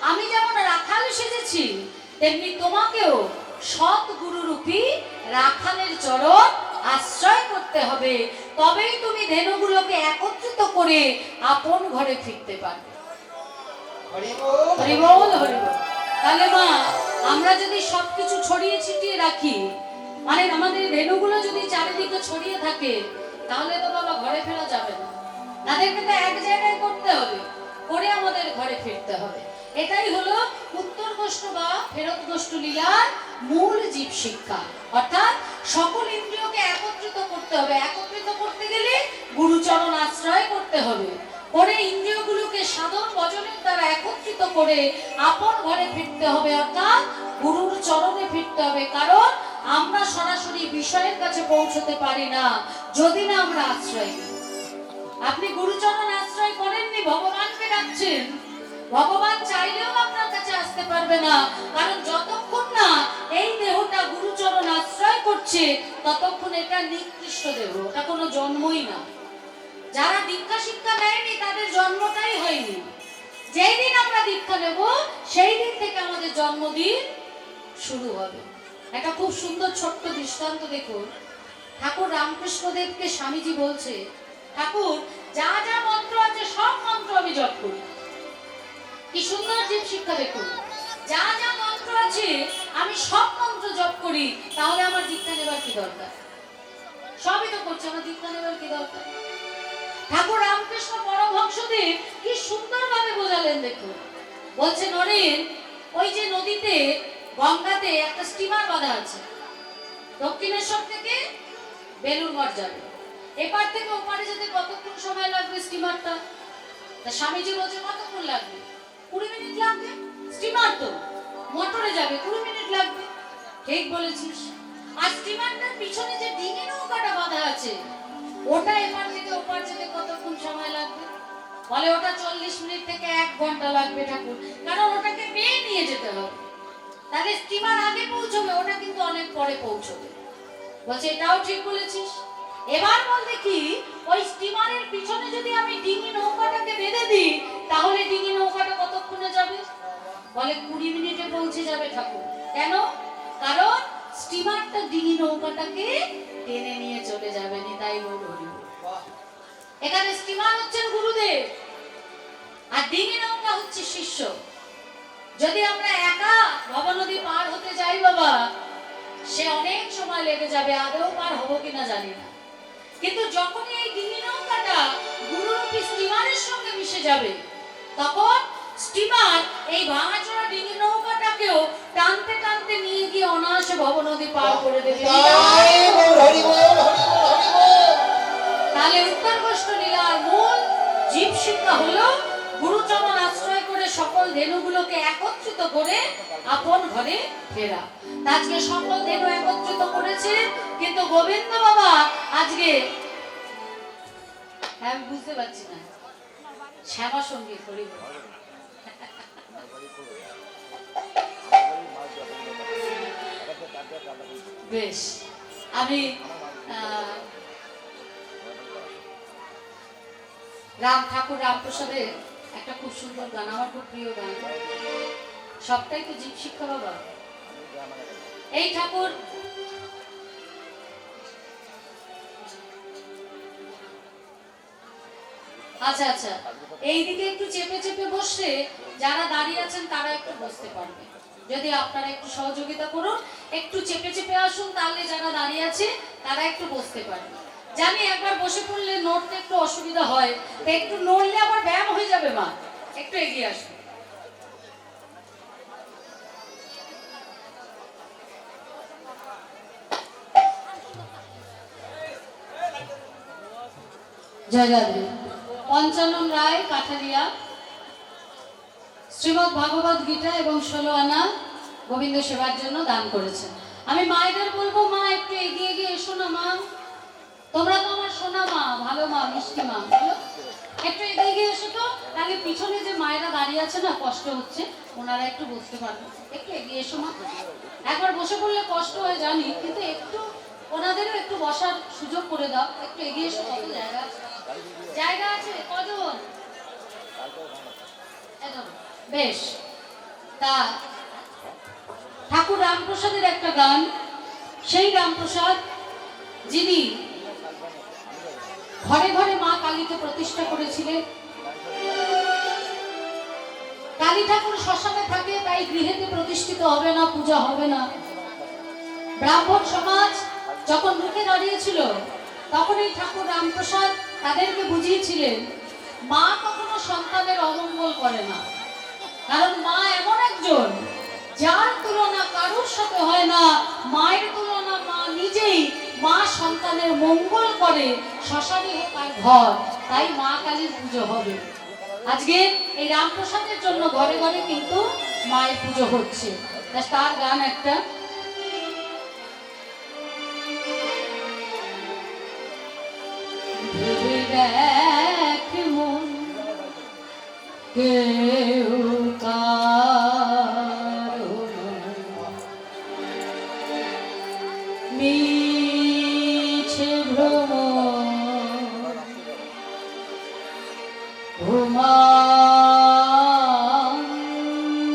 আমি যেমন রাখাল সেজেছি, তেমনি তোমাকেও সৎ গুরুরূপী রাখালের চরণ আশ্রয় করতে হবে, তবেই তুমি ধেনুগুলোকে একত্রিত করে আপন ঘরে ফিরতে পারবে। হরি বল, হরি বল, হরি বল। তাহলে মা, আমরা যদি সবকিছু ছড়িয়ে ছিটিয়ে রাখি, মানে আমাদের ধেনুগুলো যদি চারিদিকে ছড়িয়ে থাকে, তাহলে তো বাবা ঘরে ফেরা যাবে না। তাদেরকে তো এক জায়গায় করতে হবে, করে আমাদের ঘরে ফিরতে হবে। এটাই হলো উত্তর গোষ্ঠ বা ফেরত গোষ্ঠ লীলার মূল জীব শিক্ষা। অর্থাৎ সকল ইন্দ্রিয়কে একত্রিত করতে হবে। একত্রিত করতে গেলে গুরুচরণ আশ্রয় করতে হবে, করে ইন্দ্রিয়গুলোকে সাধন ভজনের দ্বারা একত্রিত করে আপন ঘরে ফিরতে হবে, অর্থাৎ গুরুর চরণে ফিরতে হবে। কারণ আমরা সরাসরি বিষয়ের কাছে পৌঁছতে পারি না যদি না আমরা আশ্রয় নিই। আপনি গুরুচরণ আশ্রয় করেননি, ভগবানকে ডাকছেন, ভগবান চাইলেও আপনার কাছে আসতে পারবে না। কারণ যতক্ষণ না এই দেহটা গুরুচরণ আশ্রয় করছে, ততক্ষণ এটা নিকৃষ্ট দেহ, এটা কোনো জন্মই না। যারা দীক্ষা শিক্ষা নেয়নি তাদের জন্মটাই হয়নি। সেই দিন থেকে আমাদের জন্মদিন শুরু হবে। একটা খুব সুন্দর ছোট্ট দৃষ্টান্ত দেখুন। ঠাকুর রামকৃষ্ণদেবকে স্বামীজি বলছে, ঠাকুর যা যা মন্ত্র আছে সব মন্ত্র আমি জপ করি। কি সুন্দর জীব শিক্ষা দেখুন, যা যা মন্ত্র আছে আমি সব মন্ত্র জপ করি, তাহলে আমার দীক্ষা নেবার কি দরকার? সবই তো করছে, আমার দীক্ষা নেবার কি দরকার? ঠাকুর রামকৃষ্ণ পরমহংসদেব কি সুন্দরভাবে বোঝালেন দেখুন। বলছে নরেন, ওই যে নদীতে গঙ্গাতে একটা স্টিমার বাঁধা আছে, দক্ষিণেশ্বর থেকে বেলুড় মঠ যাবে। এপার থেকে ওপারে যেতে কতক্ষণ সময় লাগবে স্টিমারটা? তা স্বামীজি বলছে কতক্ষণ লাগবে? 20 মিনিট লাগবে। স্টিমার তো মোটরে যাবে, 20 মিনিট লাগবে। ঠিক বলেছিস। আর স্টিমারটার পিছনে যে ডিঙি নৌকাটা বাঁধা আছে, ওটা এপার থেকে ওপার যেতে কতক্ষণ সময় লাগবে? বলে ওটা 40 মিনিট থেকে 1 ঘন্টা লাগবে ঠাকুর, কারণ ওটাকে বেয়ে নিয়ে যেতে হবে। তাহলে স্টিমার আগে পৌঁছবে, ওটা কিন্তু অনেক পরে পৌঁছবে। বলছে এটাও ঠিক বলেছিস। এবার বল দেখি, ওই স্টিমারের পিছনে যদি আমি ডিঙি নৌকাটাকে বেঁধে দিই, তাহলে ডিঙি নৌকাটা কতক্ষণে যাবে? বলে 20 মিনিটে পৌঁছে যাবে ঠাকুর। কেন? কারণ স্টিমারটা ডিঙি নৌকাটাকে টেনে নিয়ে চলে যাবে। নিতাই গৌর হরি বল। এখানে স্টিমার হচ্ছেন গুরুদেব, আর ডিঙি নৌকা হচ্ছে শিষ্য। যদি আমরা একা ভবনদী পার হতে যাই বাবা, সে অনেক সময় লেগে যাবে, আদৌ পার হবো কিনা জানি না। কিন্তু যখনই এই ডিঙি নৌকাটা গুরুরূপী স্টিমারের সঙ্গে মিশে যাবে, তখন স্টিমার এই ভাঙাচোরা ডিঙি নৌকাটাকেও টানতে টানতে নিয়ে গিয়ে অনায়াসে ভবনদী পার করে দেবে। তাহলে উত্তর গোষ্ঠ লীলার মূল জীব শিক্ষা হলো গুরুচরণ আশ্রয় করে সকল ধেনুগুলোকে একত্রিত করে আপন ঘরে ফেরা। আজকে সকল ধেনু একত্রিত করেছে, কিন্তু গোবিন্দ বাবা আজকে আমি বুঝতে পারছি না, শ্যামা সঙ্গীত হরি বল। বেশ, আমি রাম ঠাকুর রামপ্রসাদের একটা খুব সুন্দর গান, আমার খুব প্রিয় গান, সবটাই তো জীব শিক্ষা বাবা। এই ঠাকুর আচ্ছা আচ্ছা, এইদিকে একটু চেপে চেপে বসলে যারা দাঁড়িয়ে আছেন তারা একটু বসতে পারবে। যদি আপনারা একটু সহযোগিতা করুন, একটু চেপে চেপে আসুন, তাহলে যারা দাঁড়িয়ে আছে তারা একটু বসতে পারবে। জানি একবার বসে পড়লে নড়তে একটু অসুবিধা হয়, তো একটু নড়লে আবার ব্যায়াম হয়ে যাবে। মা একটু এগিয়ে আসুন। জয়গাদ্রি পঞ্চানন রায় কাঠালিয়া শ্রীমদ্ ভাগবত গীতা এবং 16 আনা গোবিন্দ সেবার জন্য দান করেছেন। আমি মায়েদের বলবো, মা একটু এগিয়ে গিয়ে এসো না মা, তোমরা তো আমার সোনা মা, ভালো মা, মিষ্টি মা, বলো একটু এগিয়ে গিয়ে এসো তো, তাহলে পিছনে যে মায়েরা দাঁড়িয়ে আছে না, কষ্ট হচ্ছে, ওনারা একটু বসতে পারবে। একটু এগিয়ে এসো মা। একবার বসে পড়লে কষ্ট হয় জানি, কিন্তু একটু ওনাদেরও একটু বসার সুযোগ করে দাও। একটু এগিয়ে এসো, কত জায়গা আছে, জায়গা আছে কজন? বেশ, তা ঠাকুর রামপ্রসাদের একটা গান, সেই রামপ্রসাদ যিনি ঘরে ঘরে মা কালীকে প্রতিষ্ঠা করেছিলেন। কালী ঠাকুর শ্মশানে থাকে, তাই গৃহেতে প্রতিষ্ঠিত হবে না, পূজা হবে না। ব্রাহ্মণ সমাজ যখন মুখে দাঁড়িয়েছিল, তখন এই ঠাকুর রামপ্রসাদ তাদেরকে বুঝিয়েছিলেন, মা কখনো সন্তানের অমঙ্গল করে না, কারণ মা এমন একজন যার তুলনা কারোর সাথে হয় না। মায়ের তুলনা মা নিজেই। মা সন্তানের মঙ্গল করে, শ্মশানই হোক তার ঘর, তাই মা কালীর পুজো হবে। আজকে এই রামপ্রসাদের জন্য ঘরে ঘরে কিন্তু মায়ের পুজো হচ্ছে। তার গান একটা, দেখ মন কেউ কারো মিছে ভ্রম ঘুমান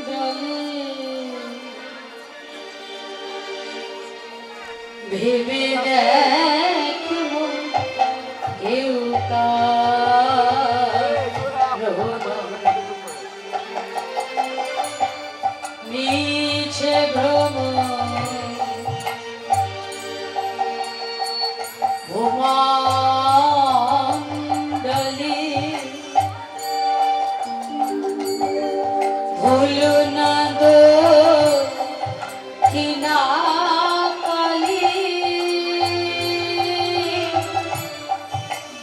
জগতে ভুলো না দো কিনা কালি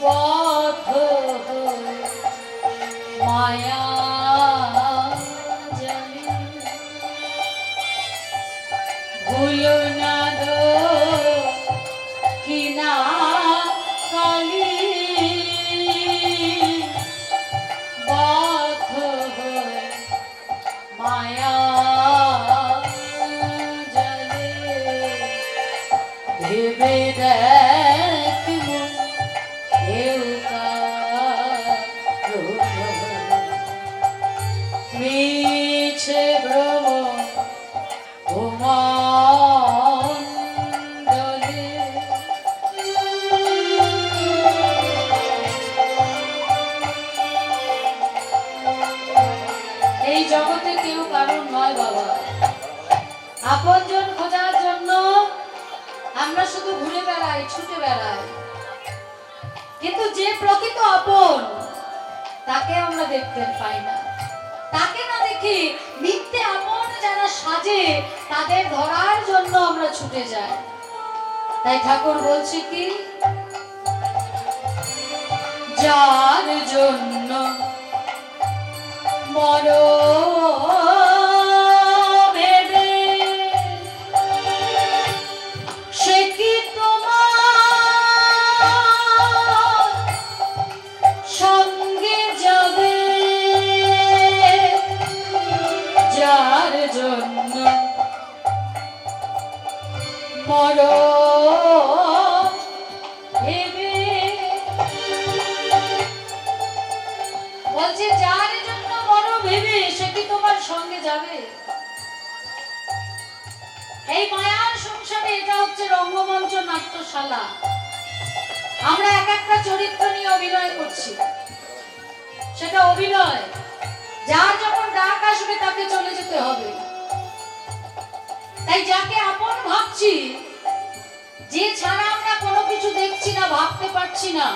বধ মায়া জানি ভুলো না দো কিনা কালি বধ মায়া জালে ভেবে দেখ মন কেউ মিছে ভ্রম ঘুমণ্ডলে এই জগতে কেউ কারণ নয় বাবা। আপনজন খোঁজার জন্য আমরা শুধু ঘুরে বেড়াই, ছুটে বেড়াই, কিন্তু যে প্রকৃত আপন তাকে আমরা দেখতে পাই না। তাকে না দেখি মিথ্যে আপন যারা সাজে তাদের ধরার জন্য আমরা ছুটে যাই। তাই ঠাকুর বলছে কি, যার জন্য মর ভেবে সে কি তোমার সঙ্গে যাবে, যার জন্য মর ভেবে বলছে যার জন্য মর ভেবে সে কি তোমার সঙ্গে যাবে। এই মায়ার সংসারে এটা হচ্ছে রঙ্গমঞ্চ, নাট্যশালা। আমরা এক একটা চরিত্র নিয়ে অভিনয় করছি, সেটা অভিনয়। যার যখন ডাক আসবে তাকে চলে যেতে হবে। তাই যাকে আপন ভাবছি, যে ছাড়া আমরা কোনো কিছু দেখছি না, ভাবতে পারছি না,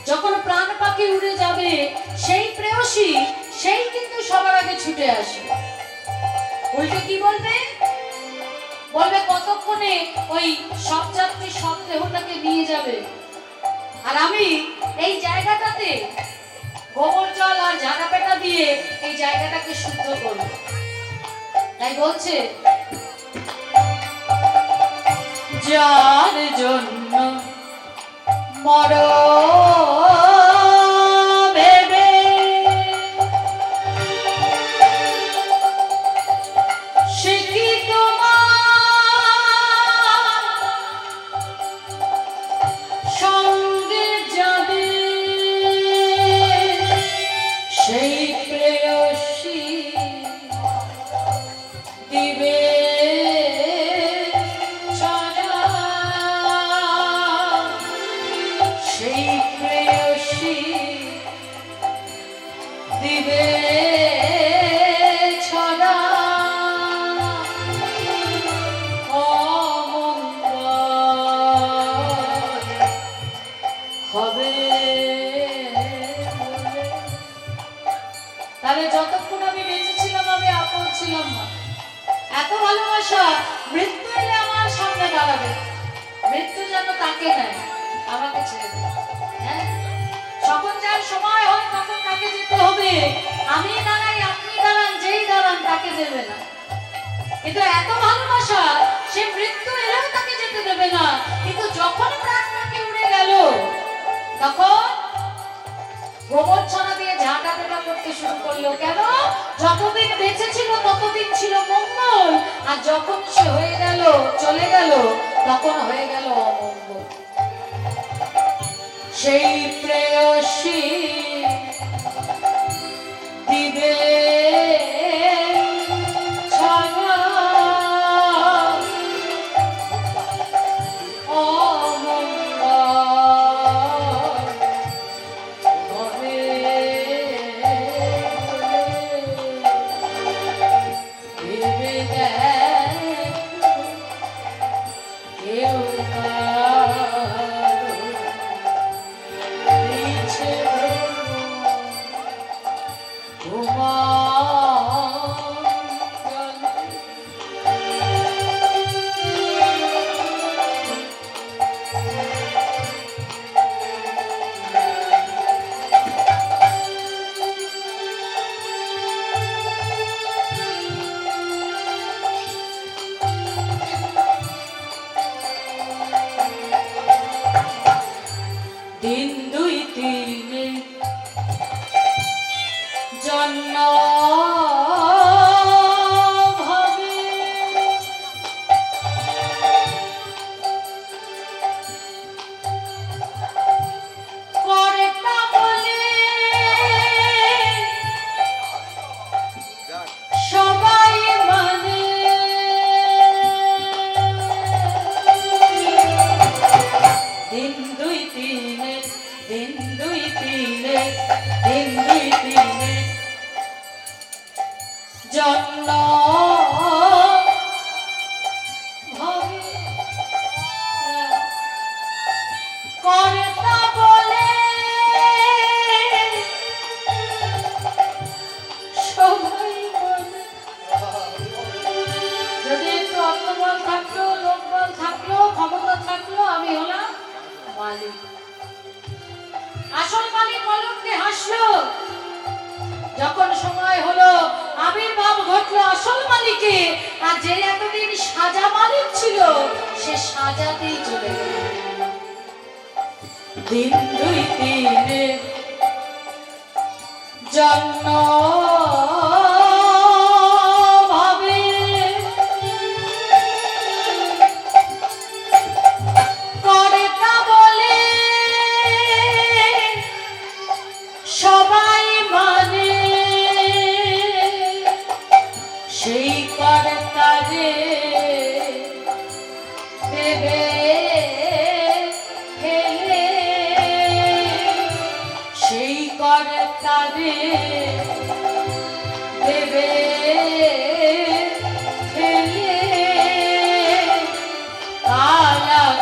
যখন প্রাণ পাখি উড়ে যাবে সেই প্রেয়সী, সেই কিন্তু সবার আগে ছুটে আসবে। উল্টে কি বলবে? বলবে কতক্ষণে ওই সব যাত্রী সব দেহটাকে নিয়ে যাবে, আর আমি এই জায়গাটাতে গোবর জল আর ঝাড়া পেটা দিয়ে এই জায়গাটাকে শুদ্ধ করব। তাই বলছে যার জন্য মর ভেবে সে কি তোমার সঙ্গে যাবে, সেই প্রেয়সী দিবে ছাড়া, সেই প্রেয়সী দিবে ছড়া, অমঙ্গল হবে। তাহলে যতক্ষণ আমি বেঁচে ছিলাম আমি আপন ছিলাম না। এত ভালোবাসা, মৃত্যু এলে আমার সামনে দাঁড়াবে, মৃত্যু যেন তাকে নেয়, আমাকে ছেড়ে দেয়। হ্যাঁ, যখন যার সময় হয় তখন তাকে যেতে হবে। আমি দাঁড়াই, আপনি দাঁড়ান, যেই দাঁড়ান তাকে দেবে না। কিন্তু এত ভালোবাসা, সে মৃত্যু এলেও তাকে যেতে দেবে না। কিন্তু যখন প্রাণ তাকে উড়ে গেল, তখন গোবর ছড়া দিয়ে ঝাঁটা পেটা করতে শুরু করলো। কেন? যতদিন বেঁচে ছিল ততদিন ছিল মঙ্গল, আর যখন সে হয়ে গেল, চলে গেল, তখন হয়ে গেল অমঙ্গল। সেই প্রেয়সী দিবে ছড়া, তোমার জন্য ভাবে কর্তা বলে সবাই মানে দিন দুই তিনে দিন দুই তিনে দিন দুই তিনে জন্য ভাবে কর্তা বলে সবাই বলে যদি একটু অর্থবল থাকলো লোকবল থাকলো ক্ষমতা থাকলো আমি হলাম মালিক আসল মালিক পলকে হাসলো যখন সময় হলো আবির্ভাব ঘটলো আসল মালিকে আর যে এতদিন সাজা মালিক ছিল সে সাজাতেই চলে গেল দিন দুই তিনে জন্য ভাবে কর্তা বলে সবাই মানে সেই কর্তারে দেবে ফেলে সেই কর্তারে দেবে ফেলে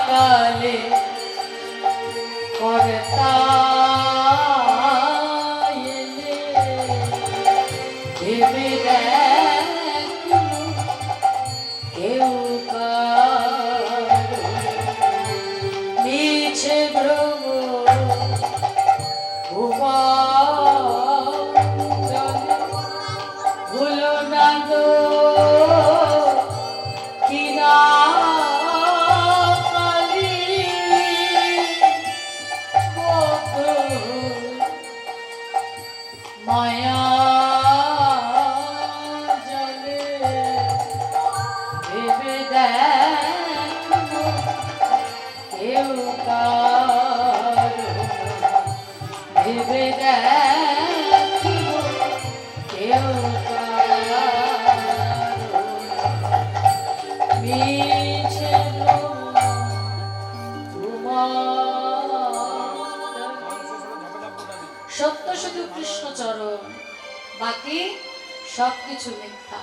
কালে কর্তা এলে ভেবে দেখো কেউ কারো মিছে ভ্রম ভুলো না গো কিনা কালি মায়া জলে ভেবে দেখো কেউ কারো ভেবে দেখো কেউ কারো মিছে সত্য শুধু কৃষ্ণচরণ বাকি সবকিছু মিথ্যা